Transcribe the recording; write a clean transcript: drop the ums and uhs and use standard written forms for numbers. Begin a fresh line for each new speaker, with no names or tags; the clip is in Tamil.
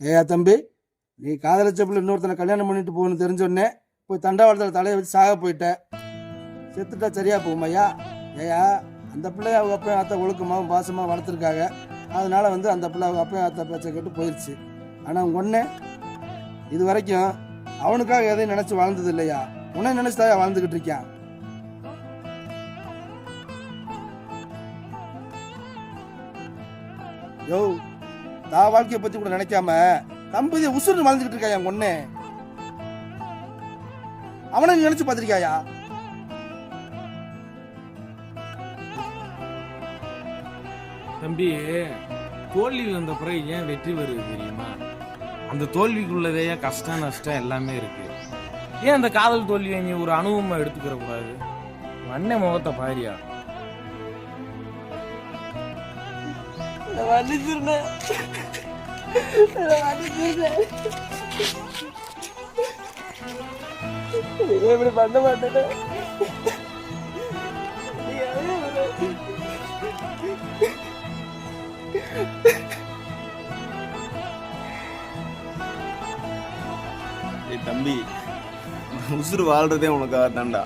ஏயா தம்பி, நீ காதலிச்ச பிள்ளை இன்னொருத்தனை கல்யாணம் பண்ணிட்டு போகணும்னு தெரிஞ்சோடனே போய் தண்டவாளத்தில் தலையை வச்சு சாக போயிட்ட. செத்துட்டா சரியா போகுமையா? ஏயா, அந்த பிள்ளைய அவங்க அப்பையும் அத்தை ஒழுக்கமாகவும் பாசமாக வளர்த்துருக்காங்க. அதனால அந்த பிள்ளை அவங்க அப்பையும் அத்தை பேச்சை கேட்டு போயிடுச்சு. ஆனால் உங்க ஒன்று இது வரைக்கும் அவனுக்காக எதையும் நினச்சி வாழ்ந்தது இல்லையா? உன்னை நினைச்சுதாயா வாழ்ந்துக்கிட்டு இருக்கான். யோ, தான் வாழ்க்கையை பத்தி கூட நினைக்காம தம்பதியை உசுறு வாழ்ந்துகிட்டு இருக்காயா உங்க ஒண்ணு. அவனை நீ நினைச்சு பார்த்திருக்காயா?
தம்பி, தோல்வி வந்த பிறகு ஏன் வெற்றி வருது தெரியுமா? அந்த தோல்விக்குள்ளதே கஷ்டம் நஷ்டம் எல்லாமே இருக்கு. ஏன் அந்த காதல் தோல்வியை நீ ஒரு அனுபவமா எடுத்துக்கிற கூடாது? அண்ணன் முகத்தை பாரியா.
இப்படி பண்ண மாட்டேன்.
தம்பி, உசுறு வாழ்றதே உனக்காக தான்டா.